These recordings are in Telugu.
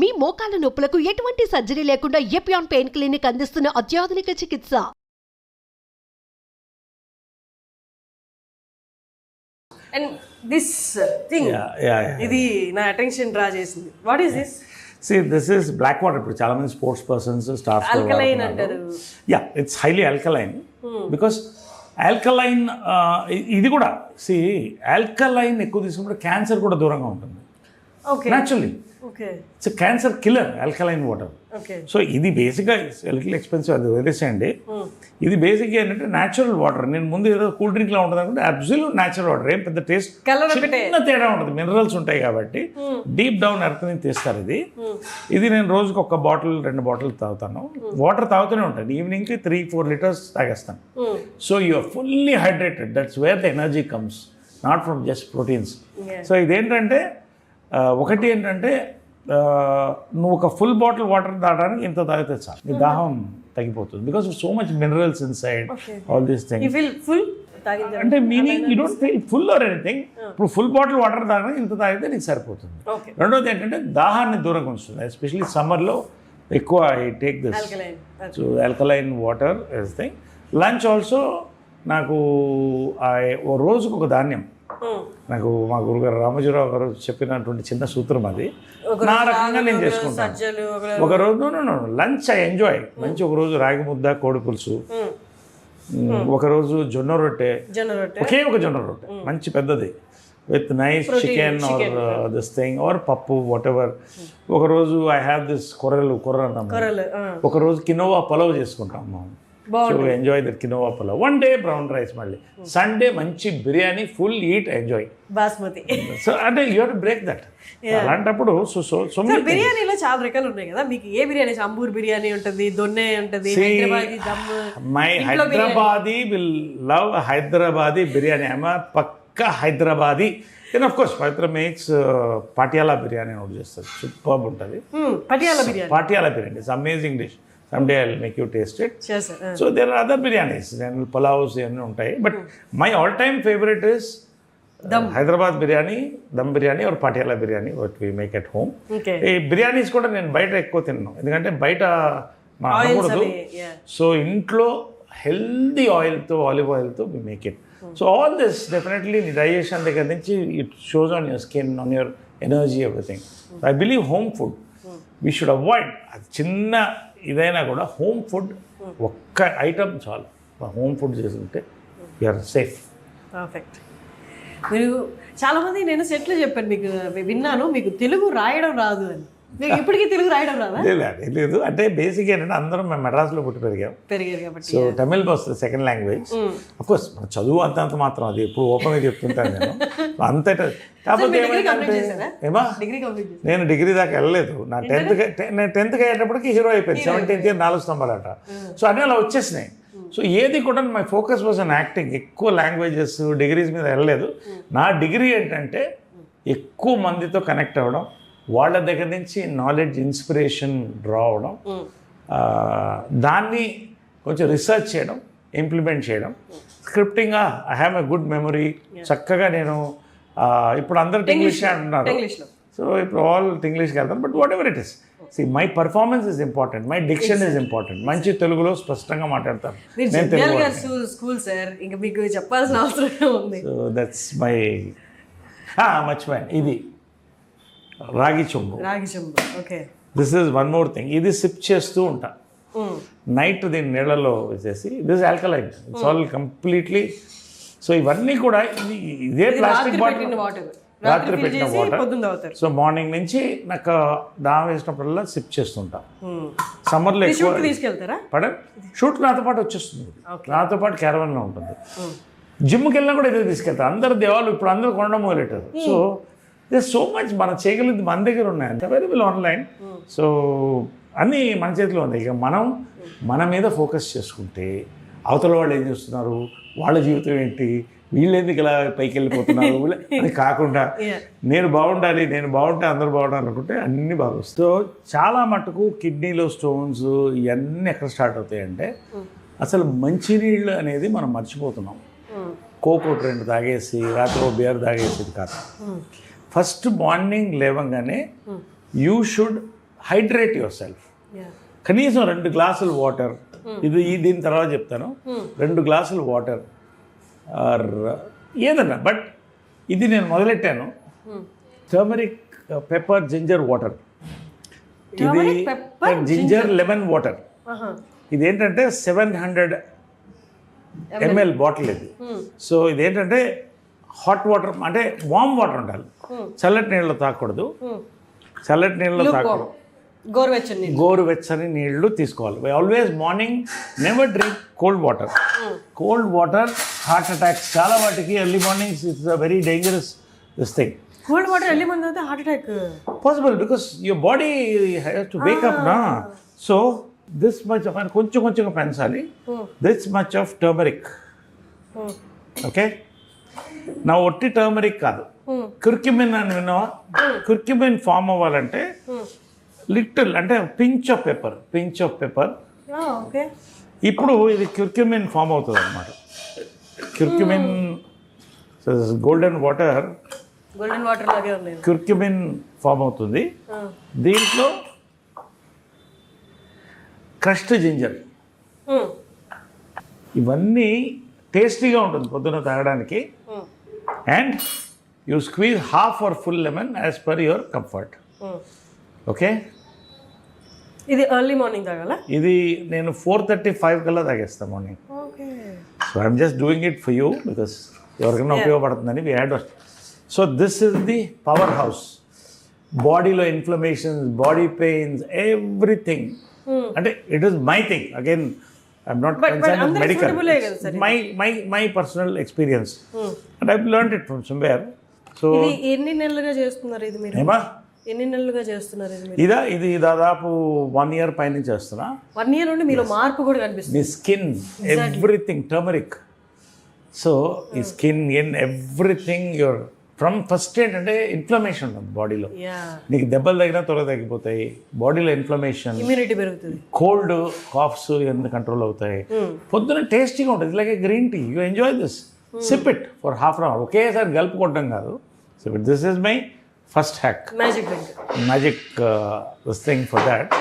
మీ మోకాల నొప్పులకు ఎటువంటి సర్జరీ లేకుండా ఎపియాన్ పెయిన్ క్లినిక్ అందిస్తున్న అత్యాధునిక చికిత్స. And this thing, ఇది నా అటెన్షన్ డ్రా చేసింది. What is this? See, this is black water. ఇప్పుడు చాలా మంది స్పోర్ట్స్ పర్సన్స్ స్టార్స్ Alkaline అంటారు. It's highly alkaline because alkaline ఇది కూడా ఆల్కలైన్ ఎక్కువ తీసుకుంటే క్యాన్సర్ కూడా దూరంగా ఉంటుంది Okay. Naturally. Okay. It's cancer killer alkaline water. Okay. So ఇది బేసిక్గా లిటిల్ ఎక్స్పెన్సివ్, అది వదిలేసేయండి. ఇది బేసిక్గా ఏంటంటే న్యాచురల్ వాటర్. నేను ముందు ఏదో కూల్ డ్రింక్లా ఉంటుంది అనుకుంటే అబ్సల్యూట్ న్యాచురల్ వాటర్. ఏం పెద్ద టేస్ట్ Colour ఒకటే. చిన్న తేడా ఉంటుంది, మినరల్స్ ఉంటాయి కాబట్టి డీప్ డౌన్ ఎర్త్ నుంచి తీస్తారు. ఇది నేను రోజుకి ఒక బాటిల్ 2 బాటిల్ తాగుతాను. వాటర్ తాగుతూనే ఉంటాను. ఈవినింగ్కి 3-4 లీటర్స్ తాగేస్తాను. So you're fully hydrated. That's where the energy comes, not from just proteins. So ఇదేంటంటే ఒకటి ఏంటంటే నువ్వు ఒక ఫుల్ బాటిల్ వాటర్ తాగడానికి ఇంత తాగితే చాలు, నీ దాహం తగ్గిపోతుంది. Because so much minerals in side all these things. You feel full? అంటే meaning you don't feel full or anything. ఇప్పుడు ఫుల్ బాటిల్ వాటర్ తాగడానికి ఇంత తాగితే నీకు సరిపోతుంది. Okay. రెండోది ఏంటంటే దాహాన్ని దూరంగా ఉంచుతుంది. ఎస్పెషలీ సమ్మర్లో ఎక్కువ I take this. Alkaline. So alkaline water is thing. Lunch also నాకు ఓ రోజుకు ఒక ధాన్యం. నాకు మా గురుగారు రామోజీరావు గారు చెప్పినటువంటి చిన్న సూత్రం అది. నా రకంగా నేను చేసుకుంటాను. ఒక రోజు లంచ్ ఐ ఎంజాయ్. మంచి ఒక రోజు రాగి ముద్ద, కోడి పులుసు, ఒకరోజు జొన్న రొట్టె, ఒకే ఒక జొన్న రొట్టె మంచి పెద్దది with nice chicken or this thing or pappu whatever. ఒకరోజు ఐ హ్యావ్ దిస్ కొర్ర అన్నాము. ఒకరోజు కినోవా పలావ్ చేసుకుంటాము. So enjoy that quinoa pulao. 1 day brown rice, మళ్ళీ సండే మంచి biryani, full eat enjoy basmati. So అంటే you have to break that. అలాంటప్పుడు సో బిర్యానీలో చాలా రకాలు ఉన్నాయి కదా. మీకు ఏ బిర్యానీ? అంబూర్ బిర్యానీ ఉంటుంది, దొన్నె ఉంటుంది, Hyderabadi dum. My Hyderabadi will love Hyderabadi biryani. I'm పక్కా Hyderabadi. Then of course Pavitra makes Patiala biryani ఒకటి చేస్తుంది, సూపర్ ఉంటుంది. Patiala biryani it's amazing dish. Someday I'll make you taste it. Sure, sir. So there are other biryanis, then palaus and untai. But my all-time favorite is Hyderabad biryani, dum biryani or patiala biryani what we make at home. Okay. Biryanis kuda nenu bayata ekko tinnanu. Endukante bayata manakudadu. So intlo healthy oil tho, olive oil tho we make it. So all this definitely digestion దగ్గర నుంచి it shows on your skin, on your energy, everything. So I believe home food we should avoid. చిన్న ఇదైనా కూడా హోమ్ ఫుడ్ ఒక్క ఐటమ్ చాలు. హోమ్ ఫుడ్ చేసుకుంటే యూఆర్ సేఫ్. పర్ఫెక్ట్. మీరు చాలామంది నేను సెట్లో చెప్పాను, మీకు విన్నాను మీకు తెలుగు రాయడం రాదు అని. మీకు ఇప్పటికీ తెలుగు రాయడం రాదా? లేదు. అంటే బేసిక్ ఏంటంటే అందరం మేము మెడ్రాస్లో పుట్టి పెరిగారు కాబట్టి సో తమిళ్ వస్తుంది సెకండ్ లాంగ్వేజ్. అఫ్కోర్స్ చదువు అంత మాత్రం, అది ఎప్పుడు ఓపెన్గా చెప్తుంటాను నేను అంతటా. కాకపోతే ఏమా నేను డిగ్రీ దాకా వెళ్ళలేదు. నా 10th అయ్యేటప్పటికి హీరో అయిపోయింది. 17th year 4 స్తంభాలట. సో అన్నీ అలా వచ్చేసినాయి. సో ఏది కూడా my focus was an acting. ఎక్కువ లాంగ్వేజెస్ డిగ్రీస్ మీద వెళ్ళలేదు. నా డిగ్రీ ఏంటంటే ఎక్కువ మందితో కనెక్ట్ అవ్వడం, వాళ్ళ దగ్గర నుంచి నాలెడ్జ్, ఇన్స్పిరేషన్ డ్రా అవడం, దాన్ని కొంచెం రీసెర్చ్ చేయడం, ఇంప్లిమెంట్ చేయడం, స్క్రిప్టింగ్గా I have a good memory. చక్కగా నేను ఇప్పుడు అందరూ ఇంగ్లీష్ అంటున్నారు. సో ఇప్పుడు ఆల్ ఇంగ్లీష్కి వెళ్తాను. But whatever it is, my performance is important, my diction is important. మంచి తెలుగులో స్పష్టంగా మాట్లాడతాను నేను తెలుగు. స్కూల్ సార్, ఇంకా మీకు చెప్పాల్సిన అవసరం ఉంది. సో దట్స్ మై మర్చిపోయాను. ఇది రాగి చెంబు. Okay. This is one more thing. ఇది సిప్ చేస్తూ ఉంటా నైట్, దీన్ని నీళ్ళలో వేసేసి. This alkaline, it's all completely. So ఇవన్నీ కూడా ఇదే ప్లాస్టిక్ బాటిల్, రాత్రి పెట్టిన వాటర్. సో మార్నింగ్ నుంచి నాకు దాహం వేసినప్పుడల్లా సిప్ చేస్తుంటా. సమ్మర్లో ఎక్కువ షూట్ నాతో పాటు వచ్చేస్తుంది, నాతో పాటు క్యారవన్లో ఉంటుంది. జిమ్కి వెళ్ళినా కూడా ఇదే తీసుకెళ్తారు. అందరు దేవాలు ఇప్పుడు అందరూ కొనడం మొదలెట్టారు. సో దిస్ సో మచ్ మనం చేయగలిగింది మన దగ్గర ఉన్నాయంటే అవైలబుల్ ఆన్లైన్. సో అన్నీ మన చేతిలో ఉంది. ఇక మనం మన మీద ఫోకస్ చేసుకుంటే అవతల వాళ్ళు ఏం చేస్తున్నారు, వాళ్ళ జీవితం ఏంటి, వీళ్ళు ఎందుకు ఇలా పైకి వెళ్ళిపోతున్నారు అని కాకుండా నేను బాగుండాలి, నేను బాగుంటే అందరూ బాగుండాలి అనుకుంటే అన్నీ బాగా వస్తాయి. సో చాలా మటుకు కిడ్నీలో స్టోన్స్ ఇవన్నీ ఎక్కడ స్టార్ట్ అవుతాయంటే అసలు మంచినీళ్ళు అనేది మనం మర్చిపోతున్నాం. కోకోట్ 2 తాగేసి రాత్రి బియర్ తాగేసేది కాదు. ఫస్ట్ మార్నింగ్ లేవగానే you should hydrate your self. Yeah. కనీసం 2 గ్లాసులు వాటర్, దీని తర్వాత చెప్తాను, 2 గ్లాసులు వాటర్ ఆర్ ఏదన్నా, బట్ ఇది నేను మొదలెట్టాను. టర్మరిక్ పెప్పర్ జింజర్ వాటర్, ఇది Turmeric, pepper, ginger lemon water. ఇదేంటంటే 700 ml బాటిల్ ఇది. సో ఇదేంటంటే హాట్ వాటర్ అంటే వామ్ వాటర్ ఉండాలి, చల్లటి నీళ్ళు తాగకూడదు. చల్లటి నీళ్ళు తాగకూడదు, గోరువెచ్చని గోరువెచ్చని నీళ్లు తీసుకోవాలి. Always morning never drink cold water. Cold water heart attacks చాలా వాటికి early mornings it's a very dangerous this thing. Cold water early మంది అయితే heart attack possible because your body has to Wake up నా. సో దిస్ మచ్ కొంచెం కొంచెంగా పెంచాలి. This much of turmeric, okay. నా ఒట్టి టర్మరిక్ కాదు, కుర్క్యుమిన్ అని విన్నావా? కుర్క్యుమిన్ ఫామ్ అవ్వాలంటే లిటిల్ అంటే పించ్ ఆఫ్ పెప్పర్. ఓకే. ఇప్పుడు ఇది కుర్క్యుమిన్ ఫామ్ అవుతుంది అనమాట. కుర్క్యుమిన్ గోల్డెన్ వాటర్ లాగే ఉంది. కుర్క్యుమిన్ ఫామ్ అవుతుంది. దీంట్లో క్రష్డ్ జింజర్, ఇవన్నీ టేస్టీగా ఉంటుంది పొద్దున తాగడానికి. And you squeeze half or full lemon as per your comfort, okay. ఇది ఎర్లీ మార్నింగ్ తాగాల? ఇది నేను 4:35 కల్లా తాగేస్తాను morning. Okay. So I'm just doing it for you because ఎవరికైనా ఉపయోగపడుతుందని we had. So this is the powerhouse. బాడీలో ఇన్ఫ్లమేషన్స్, బాడీ పెయిన్స్, ఎవ్రీథింగ్. అంటే it is my thing. Again I'm not concern medical, my personal experience and I learned it from somewhere. So ఇది ఎన్ని నెలలుగా చేస్తున్నారు ఇది మీరు? ఏమా ఎన్ని నెలలుగా చేస్తున్నారు ఇది మీరు? ఇది దాదాపు 1 year పైన చేస్తున్నా. 1 year నుండి మీలో మార్పు కూడా కనిపిస్తుంది. నీ స్కిన్ ఎవ్రీథింగ్ టర్మరిక్. సో ఈ skin in everything your from first ఏంటంటే ఇన్ఫ్లమేషన్ ఉంటుంది బాడీలో. నీకు దెబ్బలు తగినా త్వరగా తగ్గిపోతాయి. బాడీలో ఇన్ఫ్లమేషన్, ఇమ్యూనిటీ పెరుగుతుంది, కోల్డ్ కాఫ్స్ ఇవన్నీ కంట్రోల్ అవుతాయి. పొద్దున టేస్టీగా ఉంటుంది. Like a green tea. You enjoy this, sip it for half an hour. ఒకేసారి కలుపుకోవడం కాదు. Sip it. This is my first hack, magic this thing for that.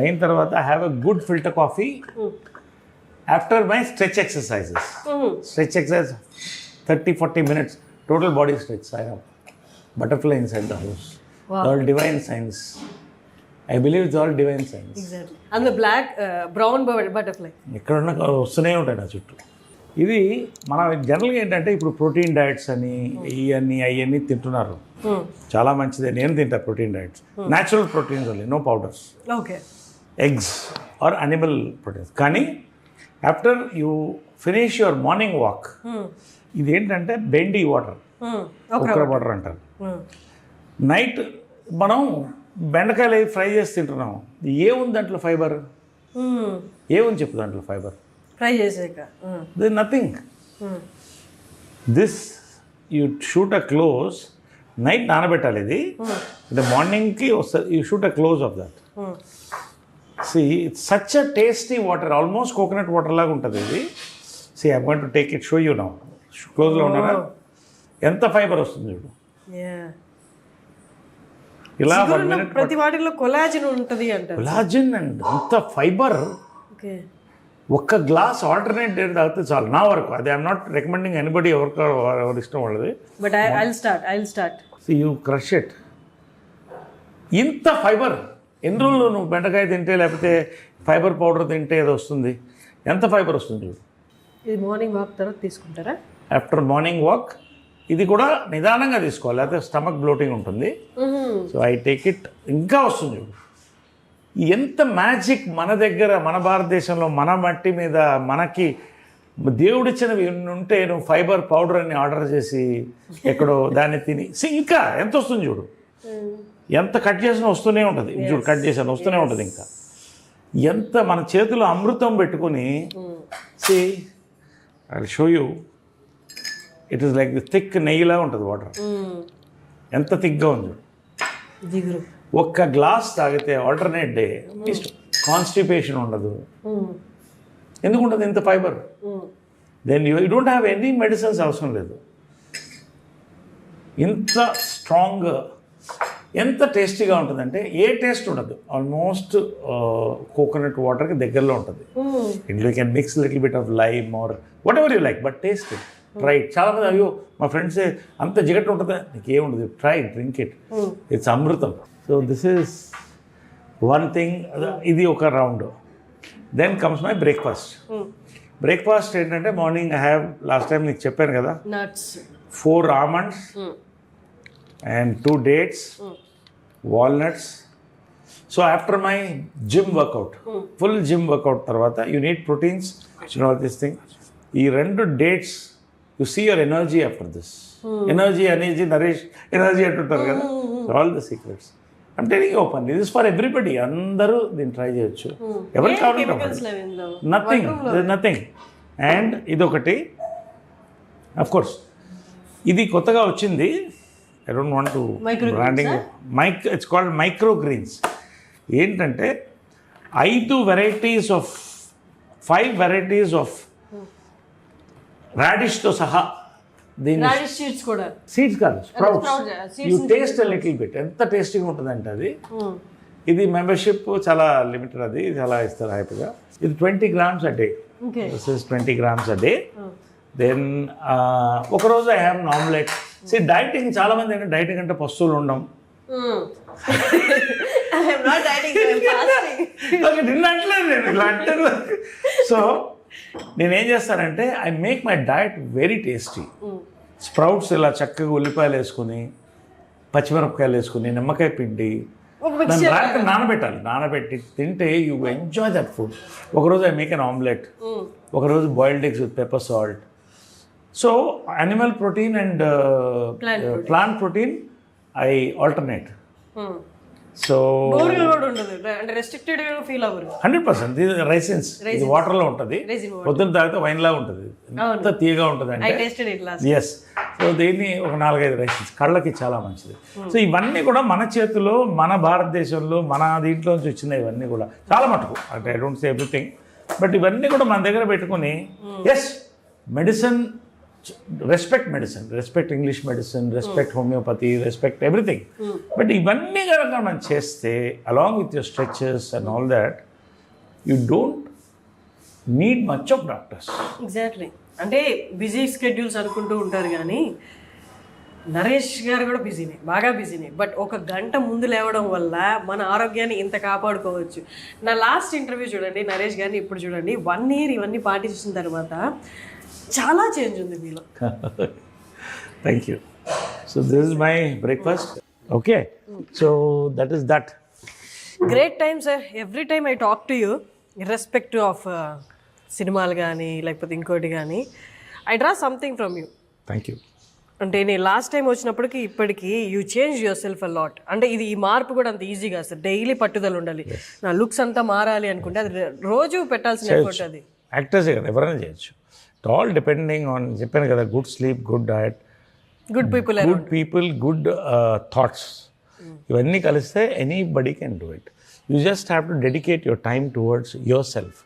అయిన తర్వాత I have a good filter coffee after my stretch exercises. Stretch exercise 30-40 minutes total body stretch. I have butterfly inside the house. Wow. All divine science. I believe it's all divine science. Exactly. And the black brown butterfly ఎక్కడున్నా వస్తూనే ఉంటాయి నా చుట్టూ. ఇది మన జనరల్గా ఏంటంటే ఇప్పుడు ప్రోటీన్ డైట్స్ అని అవన్నీ తింటున్నారు. చాలా మంచిదే, నేను తింటా protein diets. Natural proteins only, no powders. Okay. Eggs or animal proteins. కానీ after you finish your morning walk, ఇదేంటంటే బెండి వాటర్, కుక్కర వాటర్ అంటారు. నైట్ మనం బెండకాయలు అవి ఫ్రై చేసి తింటున్నాం. ఏముంది దాంట్లో ఫైబర్? ఏముంది చెప్పు దాంట్లో ఫైబర్? ఫ్రై చేసాక this nothing. This you shoot a close, night నానబెట్టాలి ఇది, అంటే మార్నింగ్కి వస్తుంది. You shoot a close of that. See it's such a tasty water, almost coconut water లాగా ఉంటుంది ఇది. See I want to take it, show you now. క్లోజ్లో ఉన్నారా? ఎంత ఫైబర్ వస్తుంది చూడు. ఇలా 1 minute. ప్రతి వాటిలో కొలాజిన్ ఉంటుంది అంటారు. కొలాజిన్ అండ్ అంత ఫైబర్. ఒక్క గ్లాస్ ఆల్టర్నేట్ డేట్ తాగితే చాలు నా వరకు. అది ఐఎమ్ నాట్ రికమెండింగ్ ఎనీబడి, ఎవరి ఇష్టం వాళ్ళది. But I'll start. So you crush it. ఇంత ఫైబర్ ఎన్ని రోజులు నువ్వు బెండకాయ తింటే లేకపోతే ఫైబర్ పౌడర్ తింటే ఏదో వస్తుంది. ఎంత ఫైబర్ వస్తుంది చూడు. ఇది మార్నింగ్ వాక్ తర్వాత తీసుకుంటారా? ఆఫ్టర్ మార్నింగ్ వాక్ ఇది కూడా నిదానంగా తీసుకోవాలి, లేకపోతే స్టమక్ బ్లోటింగ్ ఉంటుంది. So I take it. ఇంకా వస్తుంది చూడు. ఎంత మ్యాజిక్ మన దగ్గర, మన భారతదేశంలో, మన మట్టి మీద మనకి దేవుడిచ్చినవి ఉంటే నువ్వు ఫైబర్ పౌడర్ అని ఆర్డర్ చేసి ఎక్కడో దాన్ని తిని ఇంకా ఎంత వస్తుంది చూడు. ఎంత కట్ చేసినా వస్తూనే ఉంటుంది చూడు. కట్ చేసాను వస్తూనే ఉంటుంది. ఇంకా ఎంత మన చేతిలో అమృతం పెట్టుకుని see I will show you. It is like the thick నెయ్యిలా ఉంటుంది వాటర్. ఎంత థిక్గా ఉంది చూడు. ఒక్క గ్లాస్ తాగితే ఆల్టర్నేట్ డే కాన్స్టిపేషన్ ఉండదు. ఎందుకు ఉండదు? ఇంత fibre. Then you don't have any medicines అవసరం లేదు. ఇంత స్ట్రాంగ్ ఎంత టేస్టీగా ఉంటుందంటే ఏ టేస్ట్ ఉండదు, ఆల్మోస్ట్ కోకోనట్ వాటర్కి దగ్గరలో ఉంటుంది. ఇంట్లో you can mix little bit of lime or whatever you like, but taste it, try it. చాలామంది అయ్యో మా ఫ్రెండ్స్ అంత జిగట్ ఉంటుందా, నీకు ఏముండదు, try it, drink it, it's అమృతం. So this is one thing. ఇది ఒక round. Then comes my breakfast. Breakfast ఏంటంటే morning I have, last time నీకు చెప్పాను కదా, nuts 4 almonds and 2 dates, walnuts. So after my gym workout, full gym workout tarvata, you need proteins, you know this thing. ఈ 2 dates, you see your energy after this. Energy, nourish, energy అంటుంటారు కదా. All the secrets. I'm telling you openly, this is for everybody. అందరూ దీన్ని ట్రై చేయొచ్చు. ఎవరు కావాలి, నథింగ్. అండ్ ఇదొకటి, అఫ్ కోర్స్ ఇది కొత్తగా వచ్చింది. I don't want to branding, it's called micro greens. ఏంటంటే 5 వెరైటీస్ ఆఫ్ రాడిష్తో సహా, దీని సీడ్స్ కూడా, సీడ్స్ కాదు, sprouts. You taste little bit, ఎంత టేస్టీగా ఉంటుందంటే అది. ఇది మెంబర్షిప్ చాలా లిమిటెడ్, అది చాలా ఇస్తారు హ్యాపీగా. ఇది 20 grams a day. This is 20 grams a day. Then ఒకరోజు I have an omelette. Dieting చాలా మంది అంటే డైటింగ్ అంటే పస్తువులు ఉండడం, తిన్నట్లేదు నేను ఇలా అంటారు. సో నేనేం చేస్తానంటే I make my diet very tasty. Sprouts ఇలా చక్కగా ఉల్లిపాయలు వేసుకుని, పచ్చిమిరపకాయలు వేసుకుని, నిమ్మకాయ పిండి, దాన్ని రాత్రి నానబెట్టి తింటే యూ ఎంజాయ్ దట్ ఫుడ్. ఒకరోజు ఐ మేక్ అన్ ఆమ్లెట్, ఒకరోజు boiled eggs with pepper salt. So animal protein and plant protein I alternate. So 100% ఇది రైసిన్స్, ఇది వాటర్లో ఉంటుంది, పొద్దున్న తాగితే వైన్లా ఉంటుంది, ఎంత తీయగా ఉంటుంది అంటే. ఎస్. సో దీన్ని ఒక 4-5 రైసిన్స్ కళ్ళకి చాలా మంచిది. సో ఇవన్నీ కూడా మన చేతిలో, మన భారతదేశంలో, మన దీంట్లో నుంచి వచ్చినాయి ఇవన్నీ కూడా చాలా మటుకు. అంటే I don't say everything, but ఇవన్నీ కూడా మన దగ్గర పెట్టుకుని, yes medicine, respect medicine, respect English medicine, respect homeopathy, respect everything. But ఇవన్నీ కనుక మనం చేస్తే along with your stretches and all that, you don't need much of doctors. Exactly. అంటే బిజీ స్కెడ్యూల్స్ అనుకుంటూ ఉంటారు కానీ నరేష్ గారు కూడా బిజీనే, బాగా బిజీనే. బట్ 1 గంట ముందు లేవడం వల్ల మన ఆరోగ్యాన్ని ఇంత కాపాడుకోవచ్చు. నా లాస్ట్ ఇంటర్వ్యూ చూడండి నరేష్ గారిని, ఇప్పుడు చూడండి, 1 year ఇవన్నీ పాటించిన తర్వాత చాలా చేంజ్ ఉంది మీలో. Thank you. So this is my breakfast. Okay, so that is that. Great time sir. Every time I talk to you, irrespective of సినిమాలు కానీ లేకపోతే ఇంకోటి కానీ, I draw something from you. Thank you. అంటే నేను లాస్ట్ టైం వచ్చినప్పటికి ఇప్పటికి you change your self a lot. అంటే ఇది ఈ మార్పు కూడా అంత ఈజీగా సార్, డైలీ పట్టుదల ఉండాలి. నా లుక్స్ అంతా మారాలి అనుకుంటే అది రోజు పెట్టాల్సిన ఎఫర్ట్. అది యాక్టర్సే కదా, ఎవరైనా చేయొచ్చు. ఇట్ ఆల్ డిపెండింగ్ ఆన్, చెప్పాను కదా, good sleep, good diet, good people, good thoughts. ఇవన్నీ కలిస్తే anybody can do it. You just have to dedicate your time towards your self.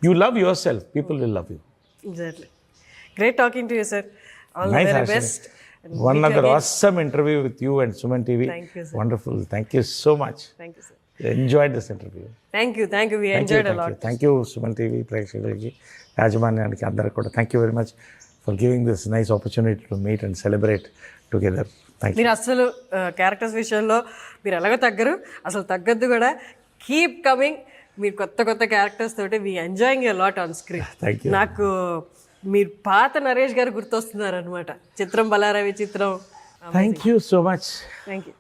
You love your self, people will love you. Exactly. Great talking to you sir. All the very best. One other awesome interview with you and Suman TV. Thank you, sir. Wonderful. Thank you so much. Thank you, sir. Enjoyed this interview. Thank you. We enjoyed a lot. Thank you, Suman TV ప్రేక్షకులకి, యాజమాన్యానికి అందరికి కూడా thank you very much for giving this nice opportunity to meet and celebrate together. Thank you. మీరు అసలు క్యారెక్టర్స్ విషయంలో మీరు ఎలాగో తగ్గరు, అసలు తగ్గద్దు కూడా. Keep coming. మీరు కొత్త క్యారెక్టర్స్ తోటి we enjoying a lot on screen. Thank you. నాకు మీరు పాత నరేష్ గారు గుర్తొస్తున్నారు అనమాట. చిత్రం బలారవి చిత్రం. Thank you so much. Thank you.